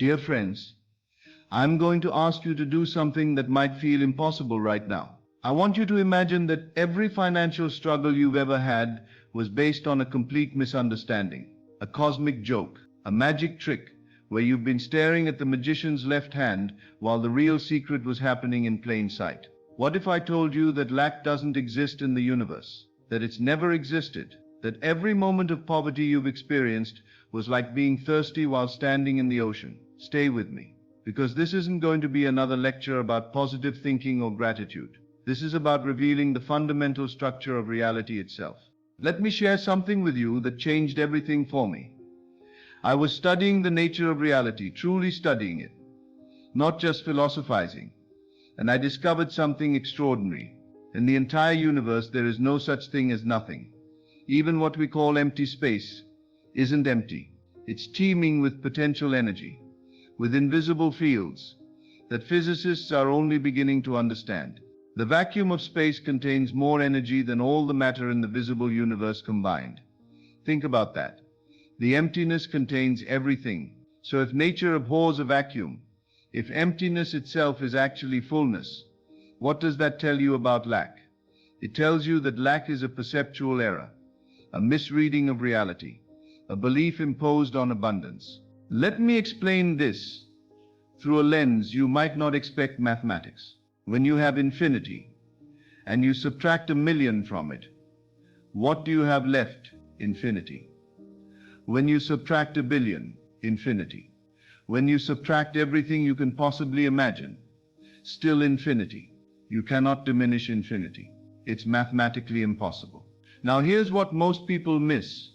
Dear friends, I'm going to ask you to do something that might feel impossible right now. I want you to imagine that every financial struggle you've ever had was based on a complete misunderstanding, a cosmic joke, a magic trick where you've been staring at the magician's left hand while the real secret was happening in plain sight. What if I told you that lack doesn't exist in the universe, that it's never existed, that every moment of poverty you've experienced was like being thirsty while standing in the ocean? Stay with me, because this isn't going to be another lecture about positive thinking or gratitude. This is about revealing the fundamental structure of reality itself. Let me share something with you that changed everything for me. I was studying the nature of reality, truly studying it, not just philosophizing, and I discovered something extraordinary. In the entire universe, there is no such thing as nothing. Even what we call empty space isn't empty. It's teeming with potential energy, with invisible fields that physicists are only beginning to understand. The vacuum of space contains more energy than all the matter in the visible universe combined. Think about that. The emptiness contains everything. So if nature abhors a vacuum, if emptiness itself is actually fullness, what does that tell you about lack? It tells you that lack is a perceptual error, a misreading of reality, a belief imposed on abundance. Let me explain this through a lens you might not expect: mathematics. When you have infinity and you subtract 1,000,000 from it, what do you have left? Infinity. When you subtract 1,000,000,000, infinity. When you subtract everything you can possibly imagine, still infinity. You cannot diminish infinity. It's mathematically impossible. Now here's what most people miss.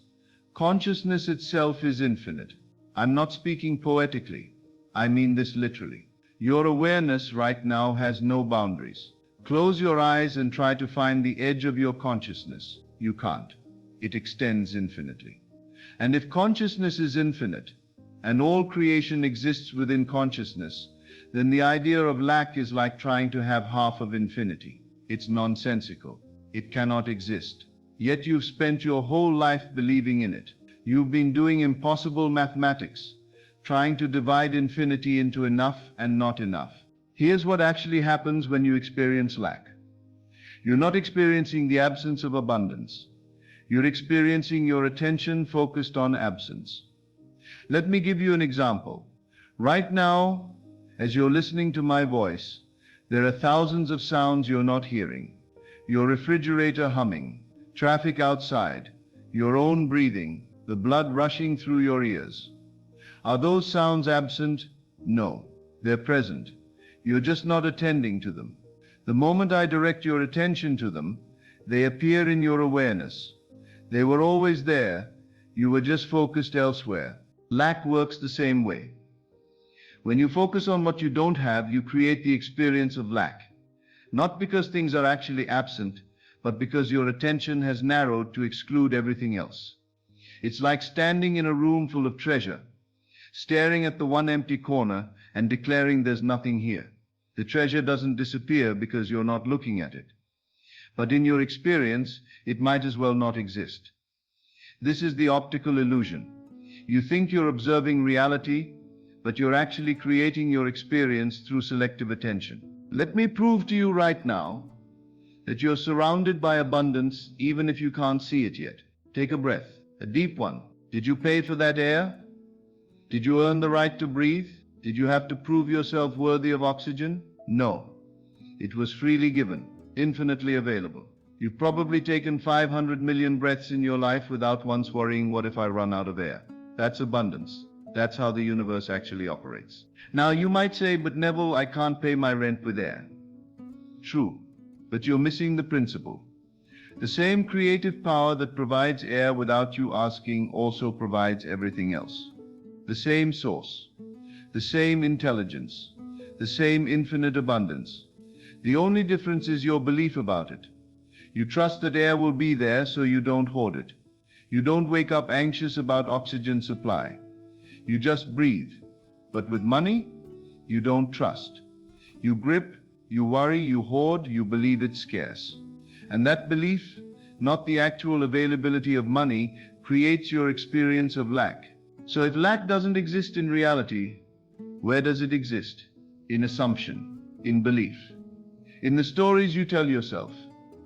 Consciousness itself is infinite. I'm not speaking poetically. I mean this literally. Your awareness right now has no boundaries. Close your eyes and try to find the edge of your consciousness. You can't. It extends infinitely. And if consciousness is infinite, and all creation exists within consciousness, then the idea of lack is like trying to have half of infinity. It's nonsensical. It cannot exist. Yet you've spent your whole life believing in it. You've been doing impossible mathematics, trying to divide infinity into enough and not enough. Here's what actually happens when you experience lack. You're not experiencing the absence of abundance. You're experiencing your attention focused on absence. Let me give you an example. Right now, as you're listening to my voice, there are thousands of sounds you're not hearing. Your refrigerator humming, traffic outside, your own breathing, the blood rushing through your ears. Are those sounds absent? No, they're present. You're just not attending to them. The moment I direct your attention to them, they appear in your awareness. They were always there. You were just focused elsewhere. Lack works the same way. When you focus on what you don't have, you create the experience of lack. Not because things are actually absent, but because your attention has narrowed to exclude everything else. It's like standing in a room full of treasure, staring at the one empty corner and declaring there's nothing here. The treasure doesn't disappear because you're not looking at it. But in your experience, it might as well not exist. This is the optical illusion. You think you're observing reality, but you're actually creating your experience through selective attention. Let me prove to you right now that you're surrounded by abundance even if you can't see it yet. Take a breath, a deep one. Did you pay for that air? Did you earn the right to breathe? Did you have to prove yourself worthy of oxygen? No. It was freely given, infinitely available. You've probably taken 500 million breaths in your life without once worrying, what if I run out of air? That's abundance. That's how the universe actually operates. Now you might say, but Neville, I can't pay my rent with air. True, but you're missing the principle. The same creative power that provides air without you asking also provides everything else. The same source, the same intelligence, the same infinite abundance. The only difference is your belief about it. You trust that air will be there, so you don't hoard it. You don't wake up anxious about oxygen supply. You just breathe. But with money, you don't trust. You grip, you worry, you hoard, you believe it's scarce. And that belief, not the actual availability of money, creates your experience of lack. So if lack doesn't exist in reality, Where does it exist? In assumption, in belief. In the stories you tell yourself.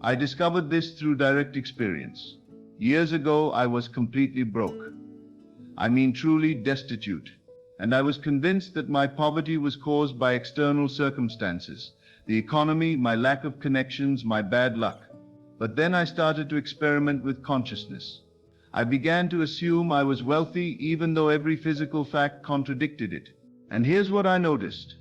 I discovered this through direct experience. Years ago, I was completely broke. I mean truly destitute. And I was convinced that my poverty was caused by external circumstances, the economy, my lack of connections, my bad luck. But then I started to experiment with consciousness. I began to assume I was wealthy even though every physical fact contradicted it. And here's what I noticed.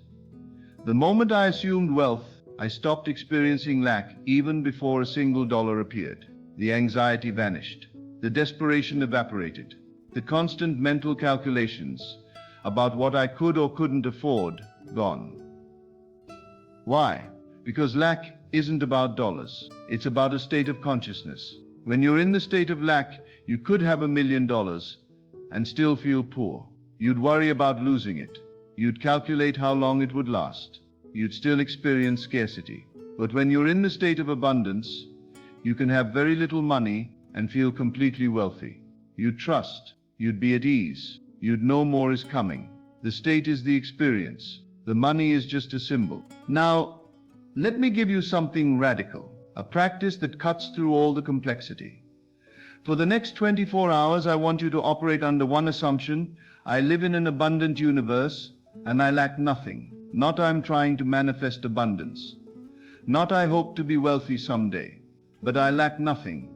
The moment I assumed wealth, I stopped experiencing lack even before a single dollar appeared. The anxiety vanished. The desperation evaporated. The constant mental calculations about what I could or couldn't afford, gone. Why? Because lack isn't about dollars. It's about a state of consciousness. When you're in the state of lack, you could have $1 million and still feel poor. You'd worry about losing it. You'd calculate how long it would last. You'd still experience scarcity. But when you're in the state of abundance, you can have very little money and feel completely wealthy. You'd trust. You'd be at ease. You'd know more is coming. The state is the experience. The money is just a symbol. Now, let me give you something radical, a practice that cuts through all the complexity. For the next 24 hours, I want you to operate under one assumption: I live in an abundant universe and I lack nothing. Not I'm trying to manifest abundance. Not I hope to be wealthy someday. But I lack nothing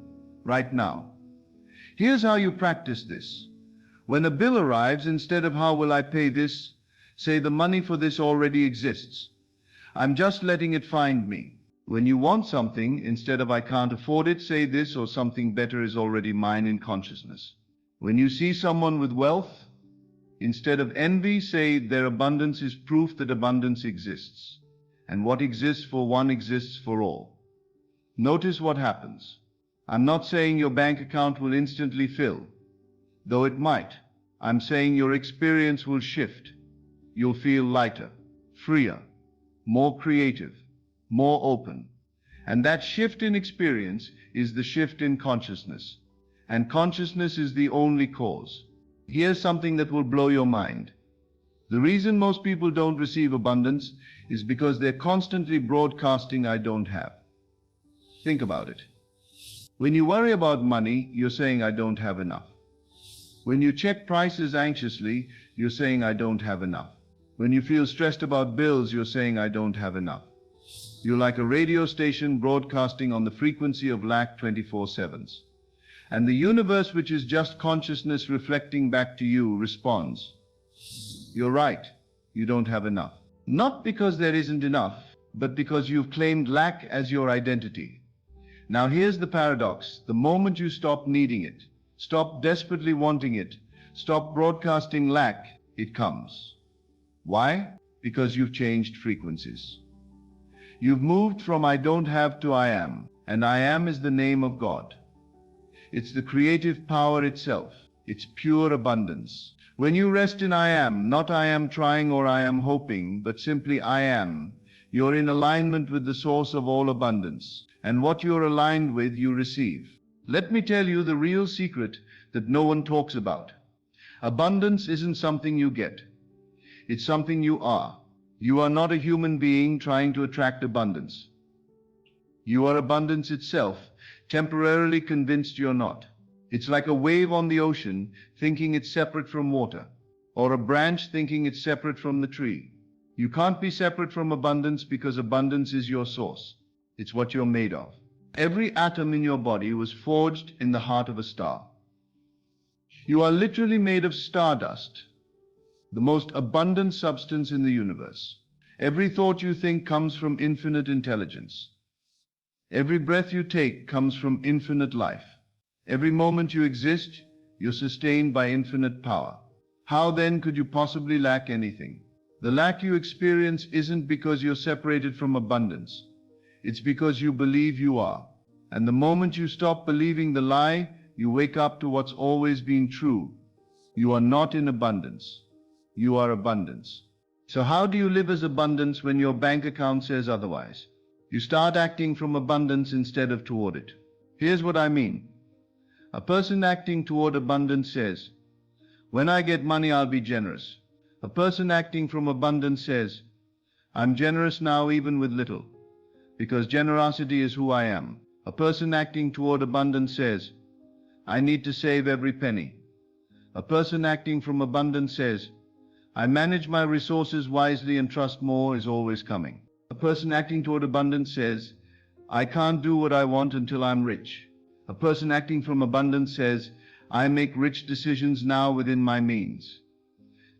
right now. Here's how you practice this. When a bill arrives, instead of how will I pay this, say the money for this already exists. I'm just letting it find me. When you want something, instead of I can't afford it, say this or something better is already mine in consciousness. When you see someone with wealth, instead of envy, say their abundance is proof that abundance exists. And what exists for one exists for all. Notice what happens. I'm not saying your bank account will instantly fill, though it might. I'm saying your experience will shift. You'll feel lighter, freer, more creative, more open. And that shift in experience is the shift in consciousness. And consciousness is the only cause. Here's something that will blow your mind. The reason most people don't receive abundance is because they're constantly broadcasting I don't have. Think about it. When you worry about money, you're saying I don't have enough. When you check prices anxiously, you're saying I don't have enough. When you feel stressed about bills, you're saying I don't have enough. You're like a radio station broadcasting on the frequency of lack 24/7. And the universe, which is just consciousness reflecting back to you, responds. You're right, you don't have enough. Not because there isn't enough, but because you've claimed lack as your identity. Now here's the paradox. The moment you stop needing it, stop desperately wanting it, stop broadcasting lack, it comes. Why? Because you've changed frequencies. You've moved from I don't have to I am, and I am is the name of God. It's the creative power itself. It's pure abundance. When you rest in I am, not I am trying or I am hoping, but simply I am, you're in alignment with the source of all abundance. And what you're aligned with, you receive. Let me tell you the real secret that no one talks about. Abundance isn't something you get. It's something you are. You are not a human being trying to attract abundance. You are abundance itself, temporarily convinced you're not. It's like a wave on the ocean thinking it's separate from water, or a branch thinking it's separate from the tree. You can't be separate from abundance because abundance is your source. It's what you're made of. Every atom in your body was forged in the heart of a star. You are literally made of stardust, the most abundant substance in the universe. Every thought you think comes from infinite intelligence. Every breath you take comes from infinite life. Every moment you exist, you're sustained by infinite power. How then could you possibly lack anything? The lack you experience isn't because you're separated from abundance. It's because you believe you are. And the moment you stop believing the lie, you wake up to what's always been true. You are not in abundance. You are abundance. So how do you live as abundance when your bank account says otherwise? You start acting from abundance instead of toward it. Here's what I mean. A person acting toward abundance says, when I get money, I'll be generous. A person acting from abundance says, I'm generous now even with little, because generosity is who I am. A person acting toward abundance says, I need to save every penny. A person acting from abundance says, I manage my resources wisely and trust more is always coming. A person acting toward abundance says, I can't do what I want until I'm rich. A person acting from abundance says, I make rich decisions now within my means.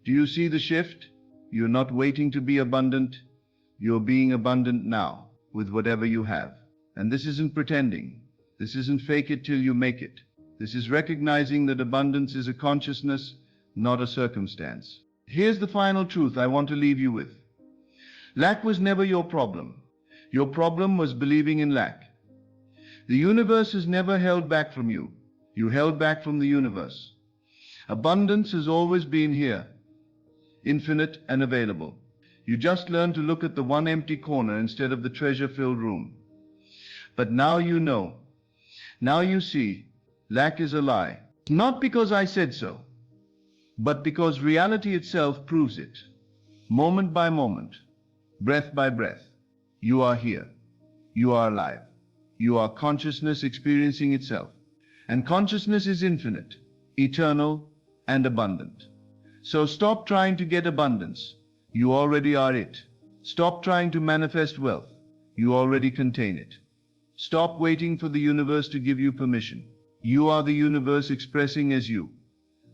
Do you see the shift? You're not waiting to be abundant. You're being abundant now with whatever you have. And this isn't pretending. This isn't fake it till you make it. This is recognizing that abundance is a consciousness, not a circumstance. Here's the final truth I want to leave you with. Lack was never your problem. Your problem was believing in lack. The universe has never held back from you. You held back from the universe. Abundance has always been here, infinite and available. You just learned to look at the one empty corner instead of the treasure-filled room. But now you know. Now you see, lack is a lie. Not because I said so, but because reality itself proves it. Moment by moment, breath by breath, you are here. You are alive. You are consciousness experiencing itself. And consciousness is infinite, eternal, and abundant. So stop trying to get abundance. You already are it. Stop trying to manifest wealth. You already contain it. Stop waiting for the universe to give you permission. You are the universe expressing as you.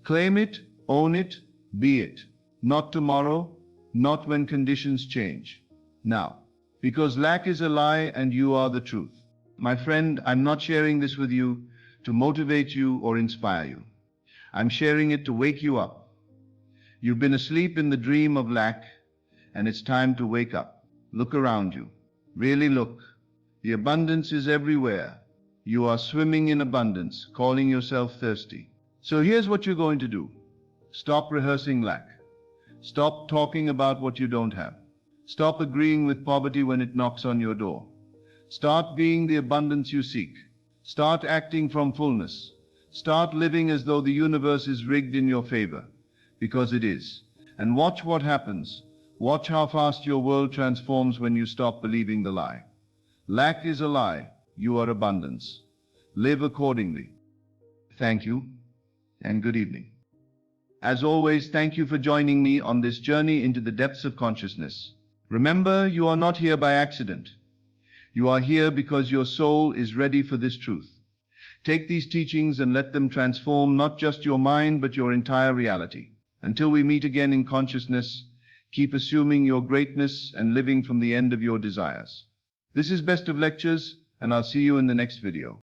Claim it, own it, be it. Not tomorrow, not when conditions change. Now. Because lack is a lie and you are the truth. My friend, I'm not sharing this with you to motivate you or inspire you. I'm sharing it to wake you up. You've been asleep in the dream of lack, and it's time to wake up. Look around you. Really look. The abundance is everywhere. You are swimming in abundance, calling yourself thirsty. So here's what you're going to do. Stop rehearsing lack. Stop talking about what you don't have. Stop agreeing with poverty when it knocks on your door. Start being the abundance you seek. Start acting from fullness. Start living as though the universe is rigged in your favor, because it is. And watch what happens. Watch how fast your world transforms when you stop believing the lie. Lack is a lie. You are abundance. Live accordingly. Thank you, and good evening. As always, thank you for joining me on this journey into the depths of consciousness. Remember, you are not here by accident. You are here because your soul is ready for this truth. Take these teachings and let them transform not just your mind, but your entire reality. Until we meet again in consciousness, keep assuming your greatness and living from the end of your desires. This is Best of Lectures, and I'll see you in the next video.